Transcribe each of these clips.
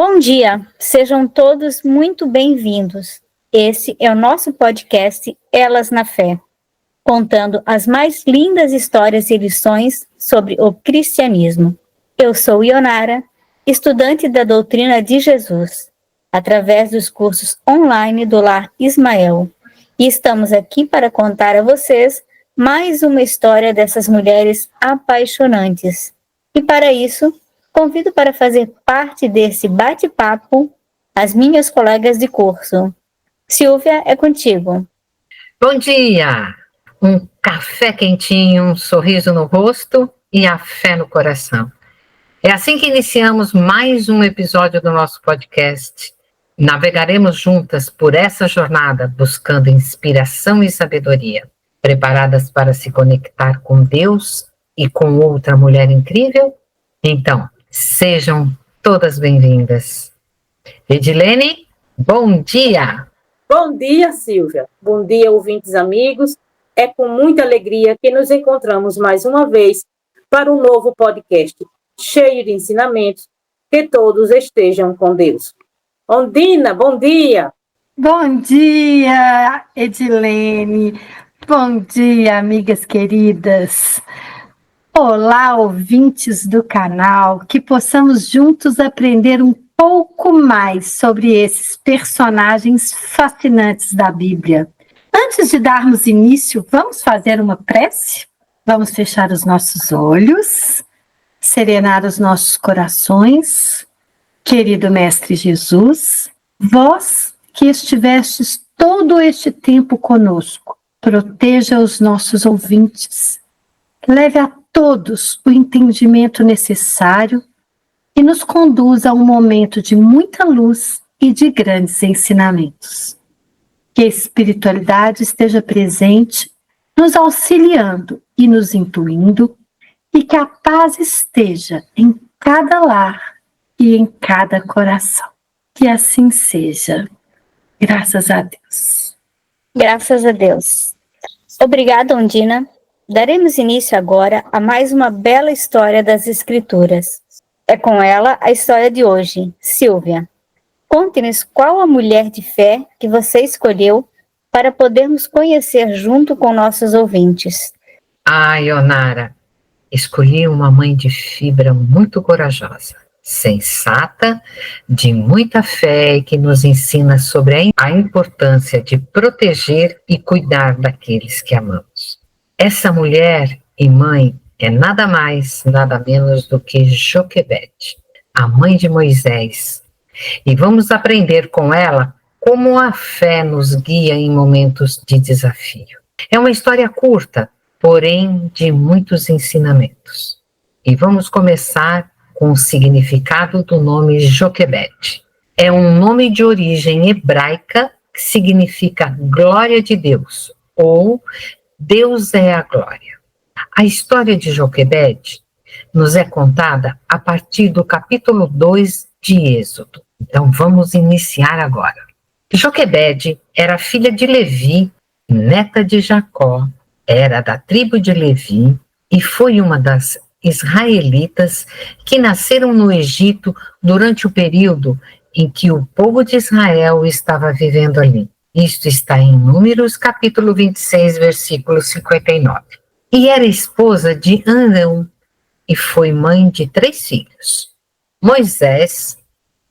Bom dia, sejam todos muito bem-vindos. Esse é o nosso podcast Elas na Fé, contando as mais lindas histórias e lições sobre o cristianismo. Eu sou Ionara, estudante da doutrina de Jesus, através dos cursos online do Lar Ismael, e estamos aqui para contar a vocês mais uma história dessas mulheres apaixonantes. E para isso, convido para fazer parte desse bate-papo as minhas colegas de curso. Silvia, é contigo. Bom dia! Um café quentinho, um sorriso no rosto e a fé no coração. É assim que iniciamos mais um episódio do nosso podcast. Navegaremos juntas por essa jornada, buscando inspiração e sabedoria, preparadas para se conectar com Deus e com outra mulher incrível? Então, sejam todas bem-vindas. Edilene, bom dia! Bom dia, Silvia. Bom dia, ouvintes amigos. É com muita alegria que nos encontramos mais uma vez para um novo podcast, cheio de ensinamentos. Que todos estejam com Deus. Ondina, bom dia! Bom dia, Edilene. Bom dia, amigas queridas. Olá, ouvintes do canal. Que possamos juntos aprender um pouco mais sobre esses personagens fascinantes da Bíblia. Antes de darmos início, vamos fazer uma prece? Vamos fechar os nossos olhos, serenar os nossos corações. Querido Mestre Jesus, vós que estivestes todo este tempo conosco, proteja os nossos ouvintes, leve a todos o entendimento necessário e nos conduza a um momento de muita luz e de grandes ensinamentos. Que a espiritualidade esteja presente, nos auxiliando e nos intuindo, e que a paz esteja em cada lar e em cada coração. Que assim seja. Graças a Deus. Graças a Deus. Obrigada, Ondina. Daremos início agora a mais uma bela história das Escrituras. É com ela a história de hoje. Silvia, conte-nos qual a mulher de fé que você escolheu para podermos conhecer junto com nossos ouvintes. Ionara, escolhi uma mãe de fibra muito corajosa, sensata, de muita fé e que nos ensina sobre a importância de proteger e cuidar daqueles que amamos. Essa mulher e mãe é nada mais, nada menos do que Joquebede, a mãe de Moisés. E vamos aprender com ela como a fé nos guia em momentos de desafio. É uma história curta, porém de muitos ensinamentos. E vamos começar com o significado do nome Joquebede. É um nome de origem hebraica que significa glória de Deus, ou Deus é a glória. A história de Joquebede nos é contada a partir do capítulo 2 de Êxodo. Então vamos iniciar agora. Joquebede era filha de Levi, neta de Jacó, era da tribo de Levi e foi uma das israelitas que nasceram no Egito durante o período em que o povo de Israel estava vivendo ali. Isto está em Números, capítulo 26, versículo 59. E era esposa de Arão e foi mãe de 3 filhos, Moisés,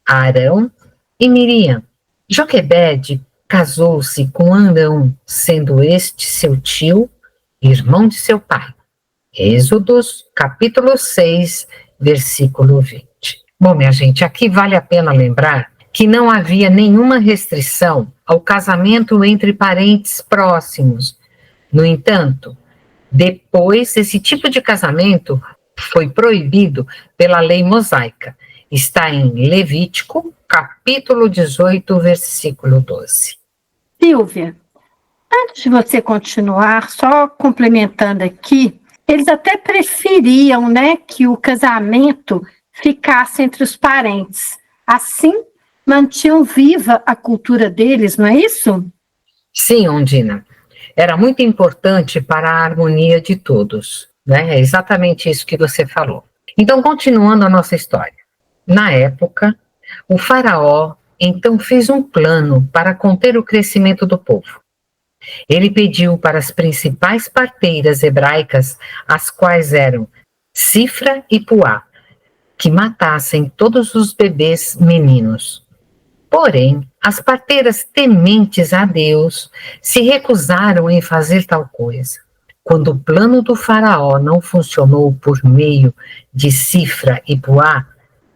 Arão e Miriam. Joquebede casou-se com Arão, sendo este seu tio, irmão de seu pai. Êxodos, capítulo 6, versículo 20. Bom, minha gente, aqui vale a pena lembrar que não havia nenhuma restrição ao casamento entre parentes próximos. No entanto, depois esse tipo de casamento foi proibido pela lei mosaica. Está em Levítico, capítulo 18, versículo 12. Silvia, antes de você continuar, só complementando aqui, eles até preferiam, que o casamento ficasse entre os parentes. Assim, mantinham viva a cultura deles, não é isso? Sim, Ondina. Era muito importante para a harmonia de todos, né? É exatamente isso que você falou. Então, continuando a nossa história. Na época, O faraó então fez um plano para conter o crescimento do povo. Ele pediu para as principais parteiras hebraicas, as quais eram Cifra e Puá, que matassem todos os bebês meninos. Porém, as parteiras tementes a Deus se recusaram em fazer tal coisa. Quando o plano do faraó não funcionou por meio de Cifra e Puá,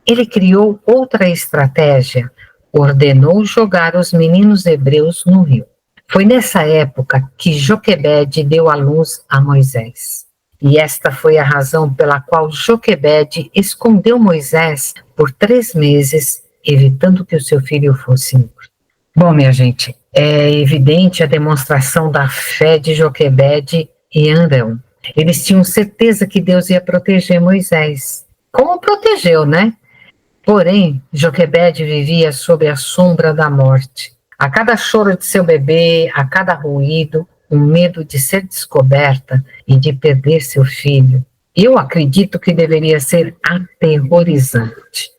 ele criou outra estratégia, ordenou jogar os meninos hebreus no rio. Foi nessa época que Joquebede deu à luz a Moisés. E esta foi a razão pela qual Joquebede escondeu Moisés por 3 meses, evitando que o seu filho fosse morto. Bom, minha gente, é evidente a demonstração da fé de Joquebede e Arão. Eles tinham certeza que Deus ia proteger Moisés. Como protegeu, né? Porém, Joquebede vivia sob a sombra da morte. A cada choro de seu bebê, a cada ruído, um medo de ser descoberta e de perder seu filho. Eu acredito que deveria ser aterrorizante.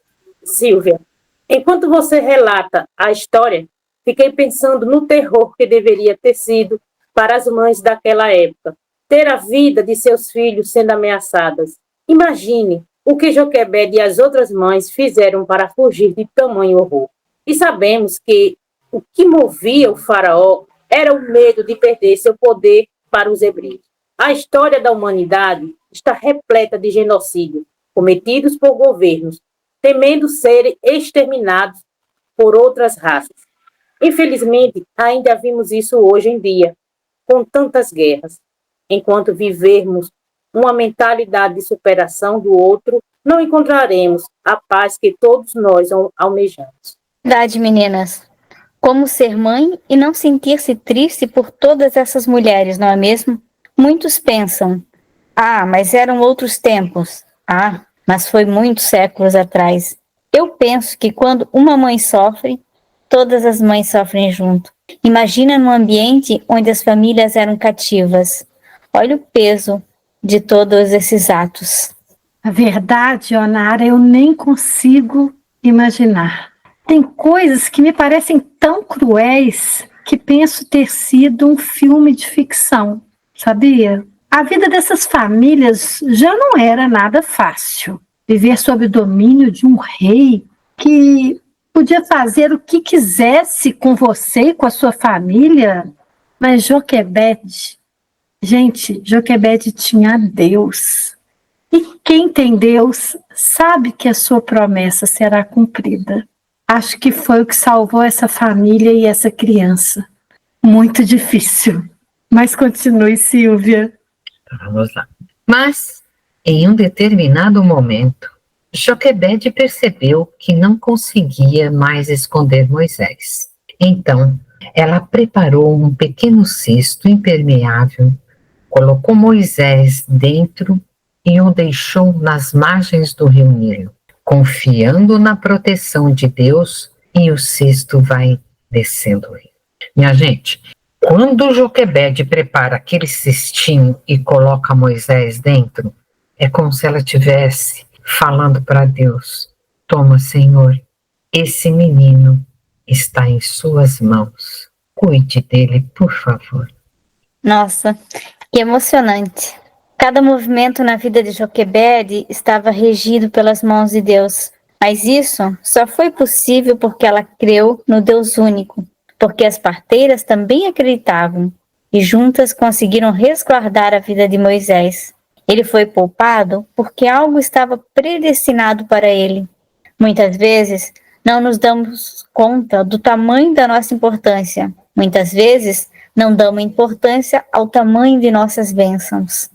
Silvia, enquanto você relata a história, fiquei pensando no terror que deveria ter sido para as mães daquela época, ter a vida de seus filhos sendo ameaçadas. Imagine o que Joquebede e as outras mães fizeram para fugir de tamanho horror. E sabemos que o que movia o faraó era o medo de perder seu poder para os hebreus. A história da humanidade está repleta de genocídios cometidos por governos, temendo serem exterminados por outras raças. Infelizmente, ainda vimos isso hoje em dia, com tantas guerras. Enquanto vivermos uma mentalidade de superação do outro, não encontraremos a paz que todos nós almejamos. Verdade, meninas. Como ser mãe e não sentir-se triste por todas essas mulheres, não é mesmo? Muitos pensam, mas eram outros tempos. Mas foi muitos séculos atrás. Eu penso que quando uma mãe sofre, todas as mães sofrem junto. Imagina num ambiente onde as famílias eram cativas. Olha o peso de todos esses atos. A verdade, Onara, eu nem consigo imaginar. Tem coisas que me parecem tão cruéis que penso ter sido um filme de ficção, sabia? A vida dessas famílias já não era nada fácil. Viver sob o domínio de um rei que podia fazer o que quisesse com você e com a sua família. Mas Joquebede tinha Deus. E quem tem Deus sabe que a sua promessa será cumprida. Acho que foi o que salvou essa família e essa criança. Muito difícil. Mas continue, Silvia. Vamos lá. Mas, em um determinado momento, Joquebede percebeu que não conseguia mais esconder Moisés. Então, ela preparou um pequeno cesto impermeável, colocou Moisés dentro e o deixou nas margens do rio Nilo, confiando na proteção de Deus, e o cesto vai descendo o rio. Minha gente, quando Joquebede prepara aquele cestinho e coloca Moisés dentro, é como se ela estivesse falando para Deus: toma, Senhor, esse menino está em suas mãos. Cuide dele, por favor. Nossa, que emocionante. Cada movimento na vida de Joquebede estava regido pelas mãos de Deus. Mas isso só foi possível porque ela creu no Deus único, porque as parteiras também acreditavam e juntas conseguiram resguardar a vida de Moisés. Ele foi poupado porque algo estava predestinado para ele. Muitas vezes não nos damos conta do tamanho da nossa importância. Muitas vezes não damos importância ao tamanho de nossas bênçãos.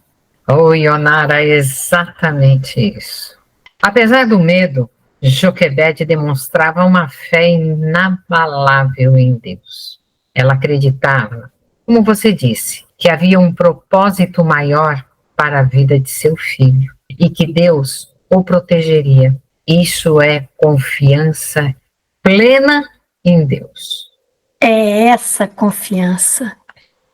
Onara, é exatamente isso. Apesar do medo, Joquebede demonstrava uma fé inabalável em Deus. Ela acreditava, como você disse, que havia um propósito maior para a vida de seu filho e que Deus o protegeria. Isso é confiança plena em Deus. É essa confiança,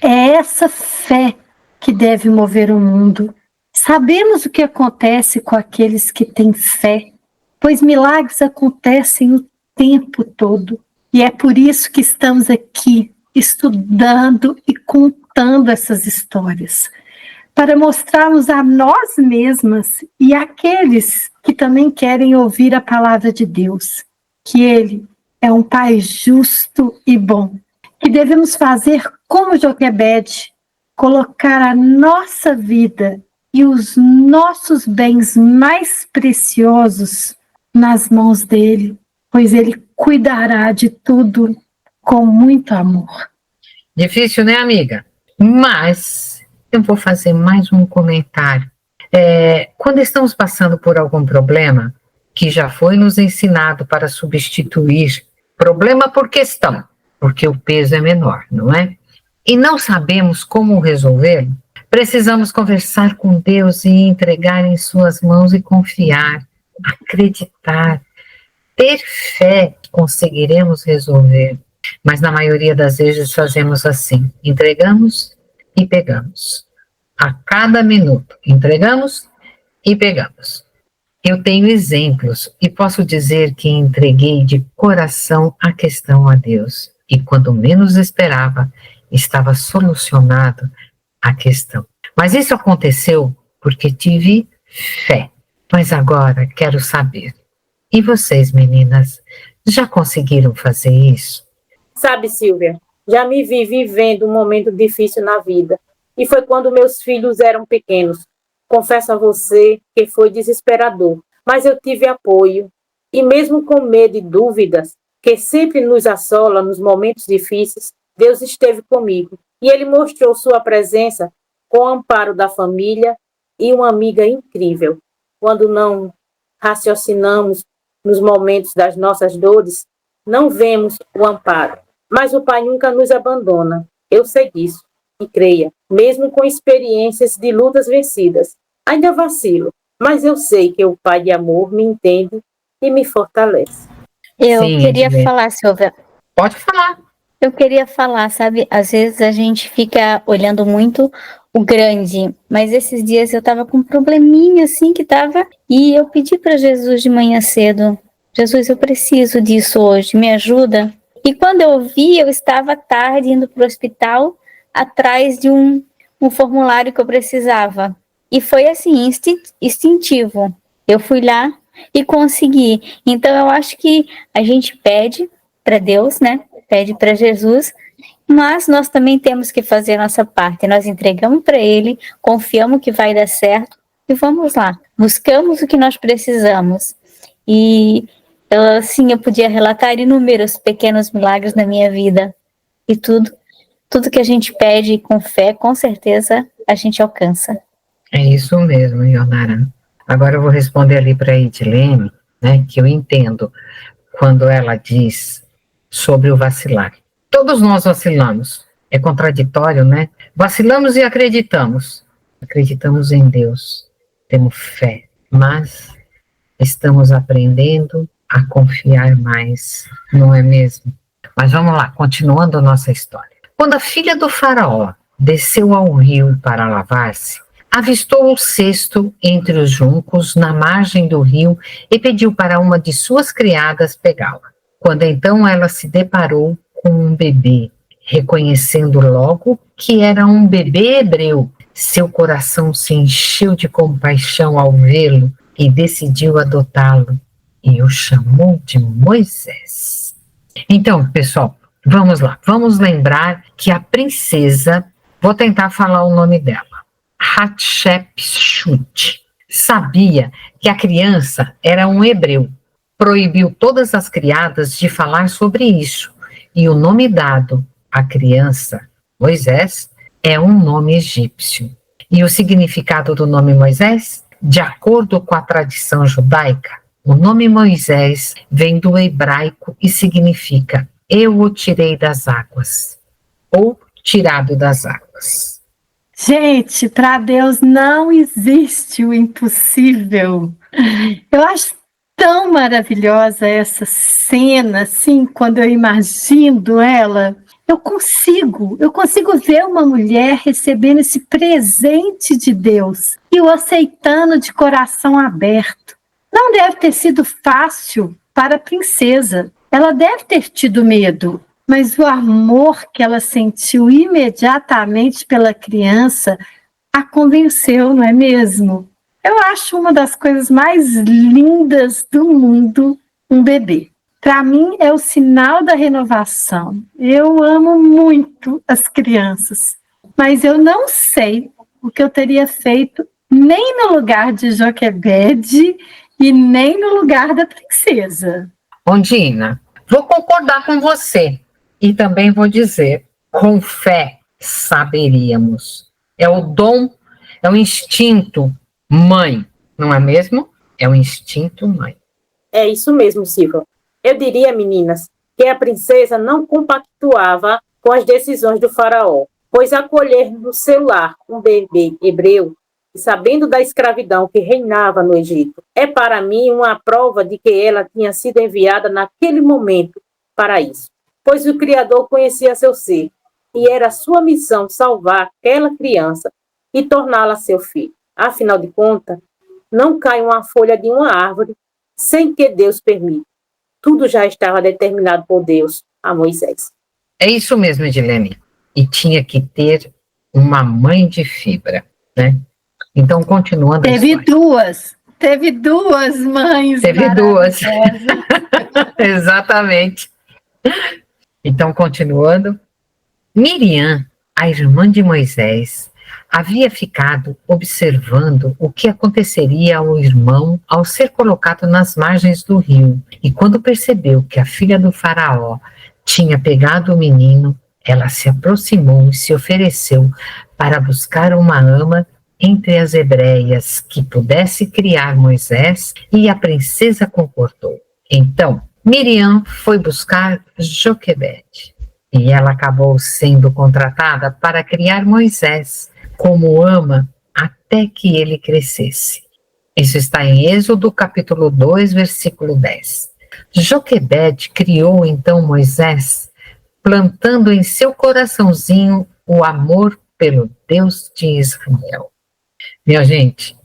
é essa fé que deve mover o mundo. Sabemos o que acontece com aqueles que têm fé, pois milagres acontecem o tempo todo. E é por isso que estamos aqui, estudando e contando essas histórias, para mostrarmos a nós mesmas e àqueles que também querem ouvir a palavra de Deus, que Ele é um Pai justo e bom, que devemos fazer como Joquebede, colocar a nossa vida e os nossos bens mais preciosos nas mãos dele, pois ele cuidará de tudo com muito amor. Difícil, né, amiga? Mas eu vou fazer mais um comentário. Quando estamos passando por algum problema que já foi nos ensinado para substituir problema por questão, porque o peso é menor, não é? E não sabemos como resolver, precisamos conversar com Deus e entregar em suas mãos e confiar, acreditar, ter fé que conseguiremos resolver. Mas na maioria das vezes fazemos assim, entregamos e pegamos. A cada minuto, entregamos e pegamos. Eu tenho exemplos e posso dizer que entreguei de coração a questão a Deus. E quando menos esperava, estava solucionado a questão. Mas isso aconteceu porque tive fé. Mas agora quero saber, e vocês, meninas, já conseguiram fazer isso? Sabe, Silvia, já me vi vivendo um momento difícil na vida. E foi quando meus filhos eram pequenos. Confesso a você que foi desesperador, mas eu tive apoio. E mesmo com medo e dúvidas, que sempre nos assola nos momentos difíceis, Deus esteve comigo. E Ele mostrou sua presença com o amparo da família e uma amiga incrível. Quando não raciocinamos nos momentos das nossas dores, não vemos o amparo. Mas o Pai nunca nos abandona. Eu sei disso. E creia, mesmo com experiências de lutas vencidas, ainda vacilo, mas eu sei que o Pai de amor me entende e me fortalece. Eu Sim, queria Edilene. falar, Silvia. Pode falar. Eu queria falar, sabe? Às vezes a gente fica olhando muito o grande, mas esses dias eu tava com um probleminha assim que tava, e eu pedi para Jesus de manhã cedo: Jesus, eu preciso disso hoje, me ajuda. E quando eu vi, eu estava tarde indo para o hospital atrás de um formulário que eu precisava. E foi assim, instintivo. Eu fui lá e consegui. Então eu acho que a gente pede para Deus, né? Pede para Jesus, mas nós também temos que fazer a nossa parte. Nós entregamos para Ele, confiamos que vai dar certo e vamos lá. Buscamos o que nós precisamos. E assim, eu podia relatar inúmeros pequenos milagres na minha vida. E tudo que a gente pede com fé, com certeza a gente alcança. É isso mesmo, Ionara. Agora eu vou responder ali para a Edilene, né, que eu entendo quando ela diz sobre o vacilar. Todos nós vacilamos. É contraditório, né? Vacilamos e acreditamos. Acreditamos em Deus. Temos fé. Mas estamos aprendendo a confiar mais, não é mesmo? Mas vamos lá, continuando a nossa história. Quando a filha do faraó desceu ao rio para lavar-se, avistou um cesto entre os juncos na margem do rio e pediu para uma de suas criadas pegá-la. Quando então ela se deparou com um bebê, reconhecendo logo que era um bebê hebreu, seu coração se encheu de compaixão ao vê-lo e decidiu adotá-lo e o chamou de Moisés. Então, pessoal, vamos lá, vamos lembrar que a princesa, vou tentar falar o nome dela, Hatshepsut, sabia que a criança era um hebreu, proibiu todas as criadas de falar sobre isso, e o nome dado à criança, Moisés, é um nome egípcio. E o significado do nome Moisés? De acordo com a tradição judaica, o nome Moisés vem do hebraico e significa eu o tirei das águas, ou tirado das águas. Gente, para Deus não existe o impossível. Eu acho tão maravilhosa essa cena, assim, quando eu imagino ela. Eu consigo ver uma mulher recebendo esse presente de Deus e o aceitando de coração aberto. Não deve ter sido fácil para a princesa, Ela deve ter tido medo, mas o amor que ela sentiu imediatamente pela criança a convenceu, não é mesmo? Eu acho uma das coisas mais lindas do mundo um bebê. Para mim é o sinal da renovação. Eu amo muito as crianças, mas eu não sei o que eu teria feito nem no lugar de Joquebede e nem no lugar da princesa. Ondina, vou concordar com você e também vou dizer, com fé saberíamos. É o dom, é o instinto mãe, não é mesmo? É o instinto mãe. É isso mesmo, Silvia. Eu diria, meninas, que a princesa não compactuava com as decisões do faraó, pois acolher no seu lar um bebê hebreu, e sabendo da escravidão que reinava no Egito, é para mim uma prova de que ela tinha sido enviada naquele momento para isso, pois o Criador conhecia seu ser, e era sua missão salvar aquela criança e torná-la seu filho. Afinal de contas, não cai uma folha de uma árvore sem que Deus permita. Tudo já estava determinado por Deus a Moisés. É isso mesmo, Edilene. E tinha que ter uma mãe de fibra, né? Então, continuando Teve duas mães. Teve duas. Exatamente. Então, continuando. Miriam, a irmã de Moisés, havia ficado observando o que aconteceria ao irmão ao ser colocado nas margens do rio. E quando percebeu que a filha do faraó tinha pegado o menino, ela se aproximou e se ofereceu para buscar uma ama entre as hebreias que pudesse criar Moisés, e a princesa concordou. Então, Miriam foi buscar Joquebede, e ela acabou sendo contratada para criar Moisés como ama até que ele crescesse. Isso está em Êxodo capítulo 2, versículo 10. Joquebede criou então Moisés, plantando em seu coraçãozinho o amor pelo Deus de Israel. Minha gente,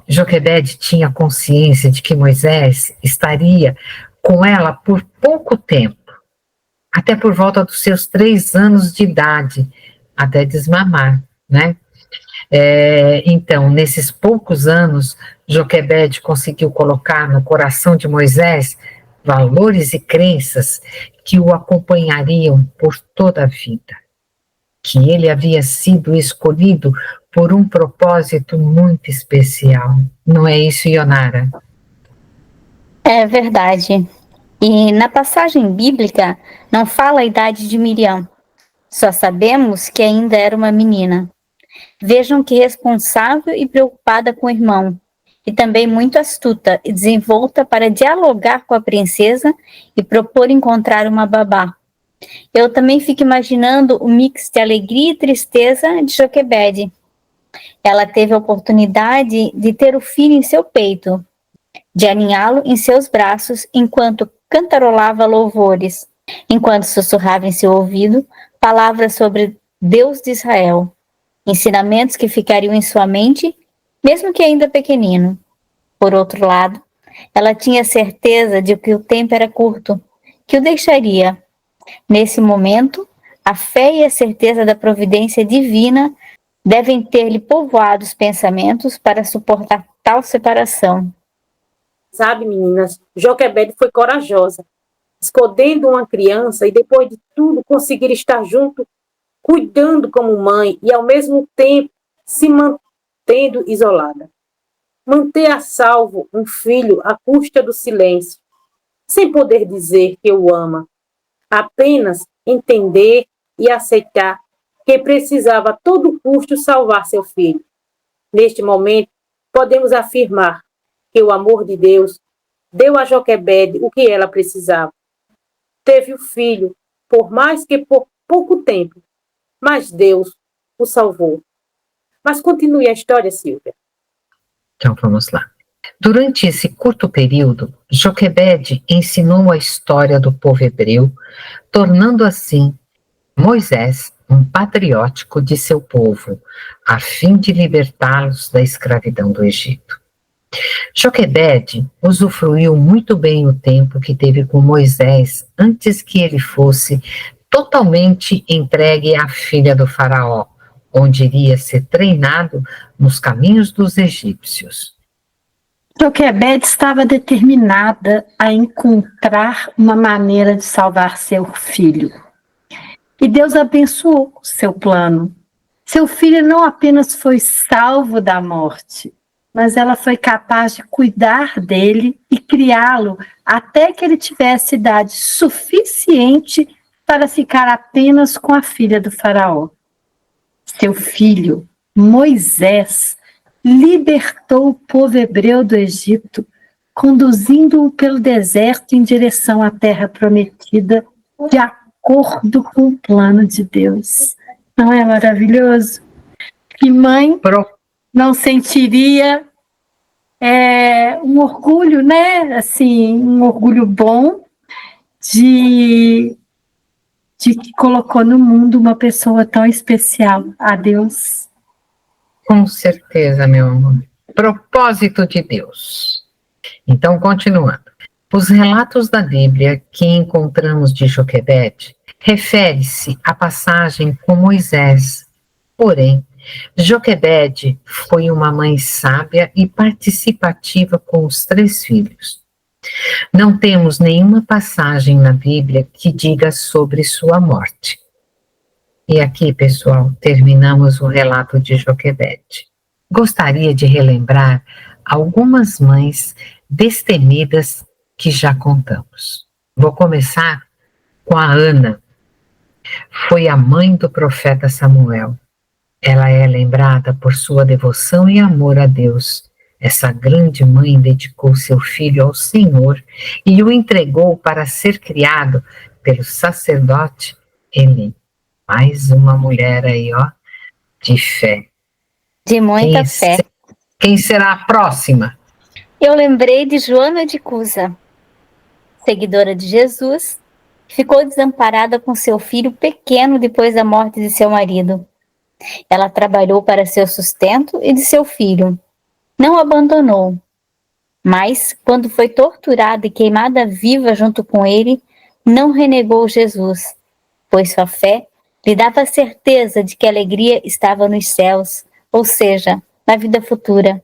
Joquebede tinha consciência de que Moisés estaria com ela por pouco tempo, até por volta dos seus 3 anos de idade, até desmamar, né? Então, nesses poucos anos, Joquebede conseguiu colocar no coração de Moisés valores e crenças que o acompanhariam por toda a vida, que ele havia sido escolhido por um propósito muito especial. Não é isso, Ionara? É verdade. E na passagem bíblica não fala a idade de Miriam. Só sabemos que ainda era uma menina. Vejam que responsável e preocupada com o irmão. E também muito astuta e desenvolta para dialogar com a princesa e propor encontrar uma babá. Eu também fico imaginando o mix de alegria e tristeza de Joquebede. Ela teve a oportunidade de ter o filho em seu peito, de aninhá-lo em seus braços enquanto cantarolava louvores, enquanto sussurrava em seu ouvido palavras sobre Deus de Israel, ensinamentos que ficariam em sua mente, mesmo que ainda pequenino. Por outro lado, ela tinha certeza de que o tempo era curto, que o deixaria. Nesse momento, a fé e a certeza da providência divina devem ter-lhe povoado os pensamentos para suportar tal separação. Sabe, meninas, Joquebede foi corajosa, escondendo uma criança e depois de tudo conseguir estar junto, cuidando como mãe e ao mesmo tempo se mantendo isolada. Manter a salvo um filho à custa do silêncio, sem poder dizer que o ama, apenas entender e aceitar que precisava a todo custo salvar seu filho. Neste momento, podemos afirmar que o amor de Deus deu a Joquebede o que ela precisava. Teve o filho, por mais que por pouco tempo, mas Deus o salvou. Mas continue a história, Silvia. Então vamos lá. Durante esse curto período, Joquebede ensinou a história do povo hebreu, tornando assim Moisés um patriótico de seu povo, a fim de libertá-los da escravidão do Egito. Joquebede usufruiu muito bem o tempo que teve com Moisés antes que ele fosse totalmente entregue à filha do faraó, onde iria ser treinado nos caminhos dos egípcios. Joquebede estava determinada a encontrar uma maneira de salvar seu filho. E Deus abençoou seu plano. Seu filho não apenas foi salvo da morte, mas ela foi capaz de cuidar dele e criá-lo até que ele tivesse idade suficiente para ficar apenas com a filha do faraó. Seu filho, Moisés, libertou o povo hebreu do Egito, conduzindo-o pelo deserto em direção à terra prometida, de acordo com o plano de Deus. Não é maravilhoso? Que mãe não sentiria um orgulho, né? Assim, um orgulho bom de que colocou no mundo uma pessoa tão especial, a Deus. Com certeza, meu amor. Propósito de Deus. Então, continuando. Os relatos da Bíblia que encontramos de Joquebede refere-se à passagem com Moisés. Porém, Joquebede foi uma mãe sábia e participativa com os 3 filhos. Não temos nenhuma passagem na Bíblia que diga sobre sua morte. E aqui, pessoal, terminamos o relato de Joquebede. Gostaria de relembrar algumas mães destemidas que já contamos. Vou começar com a Ana. Foi a mãe do profeta Samuel. Ela é lembrada por sua devoção e amor a Deus. Essa grande mãe dedicou seu filho ao Senhor e o entregou para ser criado pelo sacerdote Eli. Mais uma mulher aí, ó, de fé. De muita fé. Quem será a próxima? Eu lembrei de Joana de Cusa, seguidora de Jesus, que ficou desamparada com seu filho pequeno depois da morte de seu marido. Ela trabalhou para seu sustento e de seu filho. Não o abandonou. Mas, quando foi torturada e queimada viva junto com ele, não renegou Jesus, pois sua fé lhe dava a certeza de que a alegria estava nos céus, ou seja, na vida futura.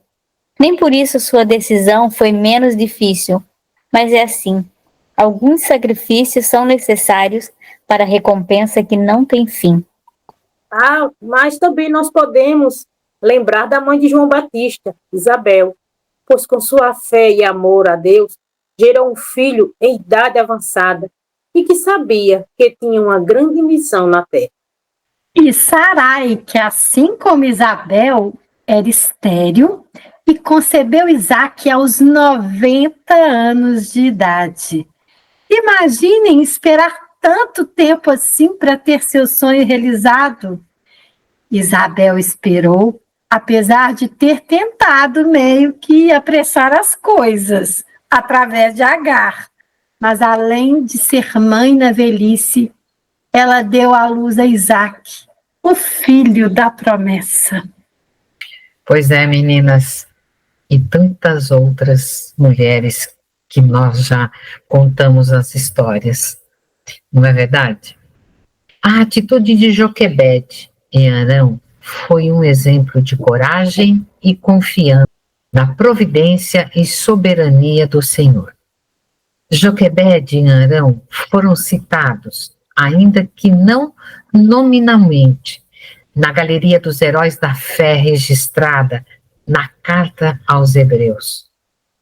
Nem por isso sua decisão foi menos difícil, mas é assim, alguns sacrifícios são necessários para a recompensa que não tem fim. Mas também nós podemos lembrar da mãe de João Batista, Isabel, pois com sua fé e amor a Deus, gerou um filho em idade avançada e que sabia que tinha uma grande missão na terra. E Sarai, que assim como Isabel, era estéril e concebeu Isaque aos 90 anos de idade. Imaginem esperar tanto tempo assim para ter seu sonho realizado. Isabel esperou, apesar de ter tentado meio que apressar as coisas, através de Agar. Mas além de ser mãe na velhice, ela deu à luz a Isaque, o filho da promessa. Pois é, meninas, e tantas outras mulheres que nós já contamos as histórias, não é verdade? A atitude de Joquebede e Arão foi um exemplo de coragem e confiança na providência e soberania do Senhor. Joquebede e Arão foram citados, ainda que não nominalmente, na Galeria dos Heróis da Fé registrada na Carta aos Hebreus,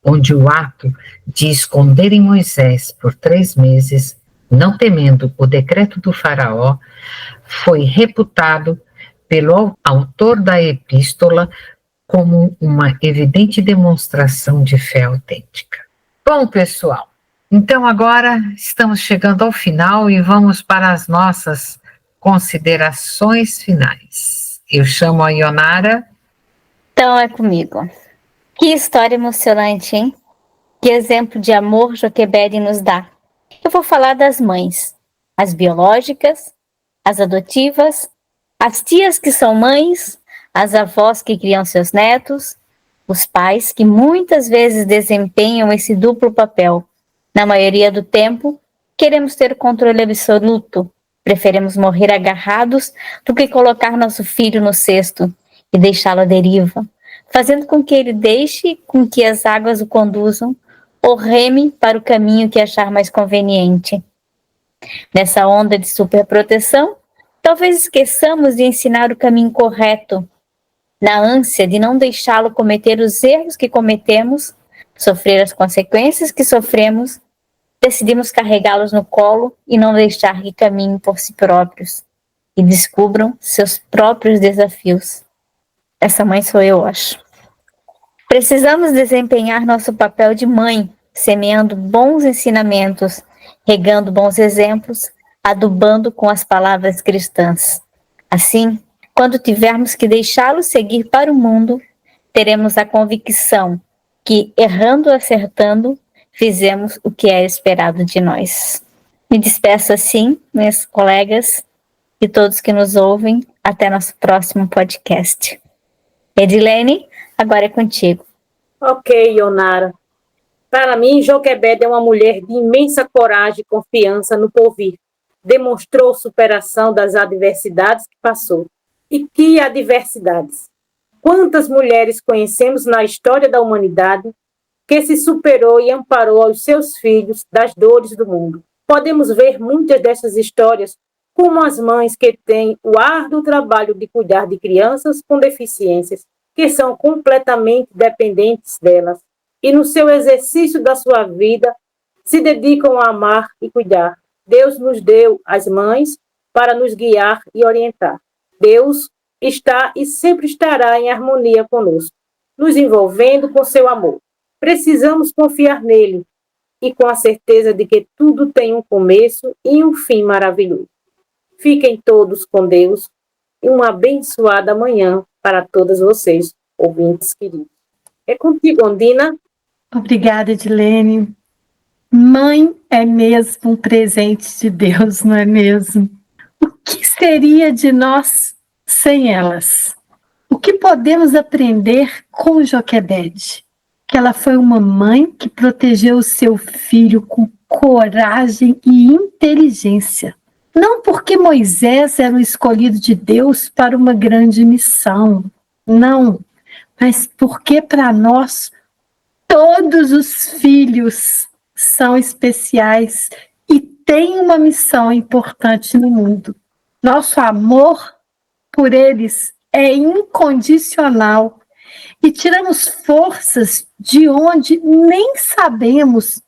onde o ato de esconderem Moisés por 3 meses, não temendo o decreto do faraó, foi reputado pelo autor da epístola como uma evidente demonstração de fé autêntica. Bom, pessoal, então agora estamos chegando ao final e vamos para as nossas considerações finais. Eu chamo a Ionara. Então é comigo. Que história emocionante, hein? Que exemplo de amor Joquebede nos dá. Eu vou falar das mães, as biológicas, as adotivas, as tias que são mães, as avós que criam seus netos, Os pais que muitas vezes desempenham esse duplo papel. Na maioria do tempo, queremos ter controle absoluto. Preferimos morrer agarrados do que colocar nosso filho no cesto e deixá-lo à deriva, fazendo com que ele deixe com que as águas o conduzam ou reme para o caminho que achar mais conveniente. Nessa onda de superproteção, talvez esqueçamos de ensinar o caminho correto. Na ânsia de não deixá-lo cometer os erros que cometemos, sofrer as consequências que sofremos, decidimos carregá-los no colo e não deixar que caminhem por si próprios e descubram seus próprios desafios. Essa mãe sou eu, acho. Precisamos desempenhar nosso papel de mãe, semeando bons ensinamentos, regando bons exemplos, adubando com as palavras cristãs. Assim, quando tivermos que deixá-lo seguir para o mundo, teremos a convicção que, errando ou acertando, fizemos o que é esperado de nós. Me despeço assim, meus colegas e todos que nos ouvem. Até nosso próximo podcast. Edilene, agora é contigo. Ok, Ionara. Para mim, Joquebede é uma mulher de imensa coragem e confiança no porvir. Demonstrou superação das adversidades que passou. E que adversidades! Quantas mulheres conhecemos na história da humanidade que se superou e amparou aos seus filhos das dores do mundo? Podemos ver muitas dessas histórias como as mães que têm o árduo trabalho de cuidar de crianças com deficiências, que são completamente dependentes delas, e no seu exercício da sua vida se dedicam a amar e cuidar. Deus nos deu as mães para nos guiar e orientar. Deus está e sempre estará em harmonia conosco, nos envolvendo com seu amor. Precisamos confiar nele e com a certeza de que tudo tem um começo e um fim maravilhoso. Fiquem todos com Deus e uma abençoada manhã para todas vocês, ouvintes queridos. É contigo, Ondina. Obrigada, Edilene. Mãe é mesmo um presente de Deus, não é mesmo? O que seria de nós sem elas? O que podemos aprender com Joquebede? Que ela foi uma mãe que protegeu o seu filho com coragem e inteligência. Não porque Moisés era o escolhido de Deus para uma grande missão, não, mas porque para nós todos os filhos são especiais e têm uma missão importante no mundo. Nosso amor por eles é incondicional e tiramos forças de onde nem sabemos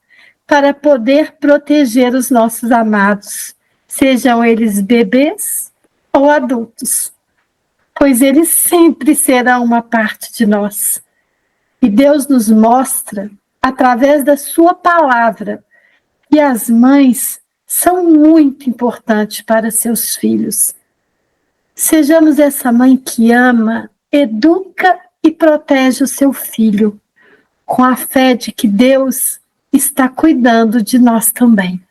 para poder proteger os nossos amados, sejam eles bebês ou adultos, pois eles sempre serão uma parte de nós. E Deus nos mostra, através da sua palavra, que as mães são muito importantes para seus filhos. Sejamos essa mãe que ama, educa e protege o seu filho, com a fé de que Deus está cuidando de nós também.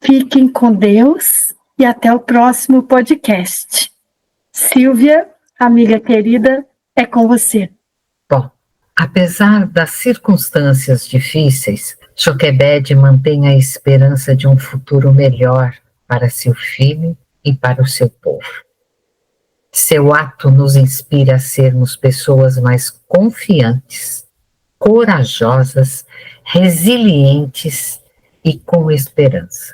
Fiquem com Deus e até o próximo podcast. Silvia, amiga querida, é com você. Bom, apesar das circunstâncias difíceis, Joquebede mantém a esperança de um futuro melhor para seu filho e para o seu povo. Seu ato nos inspira a sermos pessoas mais confiantes, corajosas, resilientes e com esperança.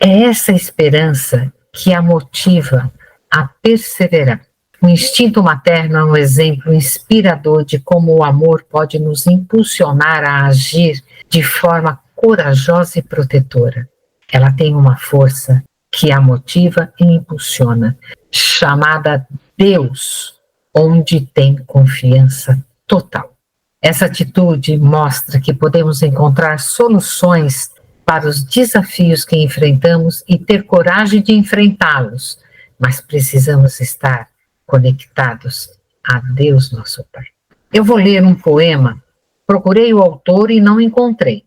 É essa esperança que a motiva a perseverar. O instinto materno é um exemplo inspirador de como o amor pode nos impulsionar a agir de forma corajosa e protetora. Ela tem uma força que a motiva e impulsiona, chamada Deus, onde tem confiança total. Essa atitude mostra que podemos encontrar soluções para os desafios que enfrentamos e ter coragem de enfrentá-los, mas precisamos estar conectados a Deus, nosso Pai. Eu vou ler um poema, procurei o autor e não encontrei.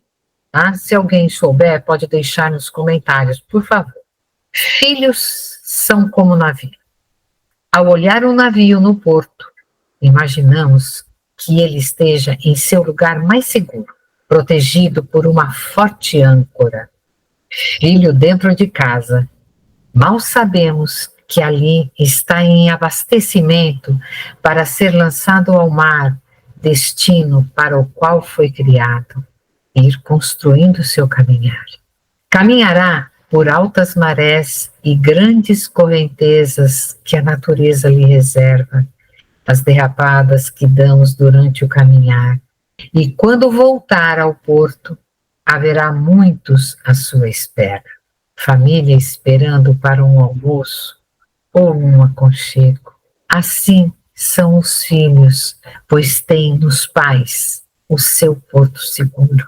Tá? Se alguém souber, pode deixar nos comentários, por favor. Filhos são como navio. Ao olhar um navio no porto, imaginamos que ele esteja em seu lugar mais seguro, protegido por uma forte âncora. Filho dentro de casa, mal sabemos que ali está em abastecimento para ser lançado ao mar, destino para o qual foi criado, ir construindo seu caminhar. Caminhará por altas marés e grandes correntezas que a natureza lhe reserva, as derrapadas que damos durante o caminhar. E quando voltar ao porto, haverá muitos à sua espera. Família esperando para um almoço ou um aconchego. Assim são os filhos, pois têm nos pais o seu porto seguro,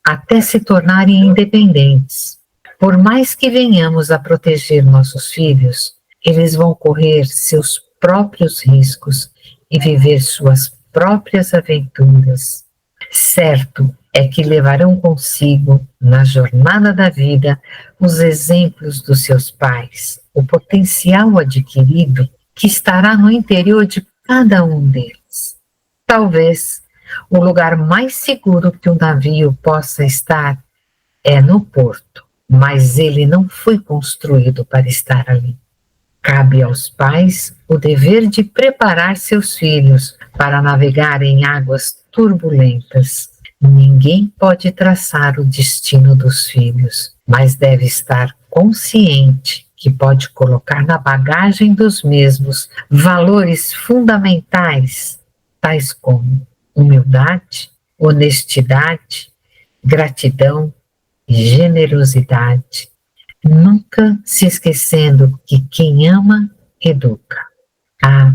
até se tornarem independentes. Por mais que venhamos a proteger nossos filhos, eles vão correr seus próprios riscos e viver suas próprias aventuras. Certo é que levarão consigo, na jornada da vida, os exemplos dos seus pais, o potencial adquirido que estará no interior de cada um deles. Talvez o lugar mais seguro que um navio possa estar é no porto, mas ele não foi construído para estar ali. Cabe aos pais o dever de preparar seus filhos para navegar em águas turbulentas. Ninguém pode traçar o destino dos filhos, mas deve estar consciente que pode colocar na bagagem dos mesmos valores fundamentais, tais como humildade, honestidade, gratidão e generosidade, nunca se esquecendo que quem ama, educa. Ah,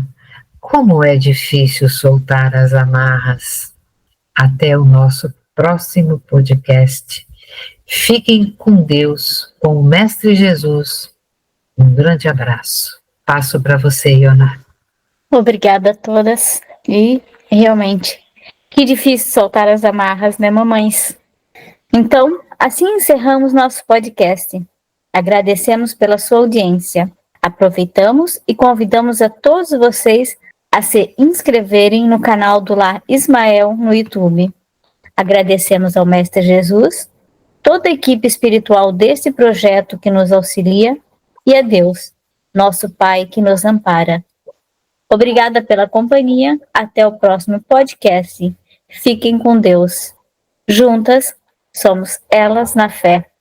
como é difícil soltar as amarras. Até o nosso próximo podcast. Fiquem com Deus, com o Mestre Jesus. Um grande abraço. Passo para você, Ioná. Obrigada a todas. E realmente, que difícil soltar as amarras, né, mamães? Então, assim encerramos nosso podcast. Agradecemos pela sua audiência. Aproveitamos e convidamos a todos vocês a se inscreverem no canal do Lar Ismael no YouTube. Agradecemos ao Mestre Jesus, toda a equipe espiritual desse projeto que nos auxilia e a Deus, nosso Pai que nos ampara. Obrigada pela companhia, até o próximo podcast. Fiquem com Deus. Juntas, somos Elas na Fé.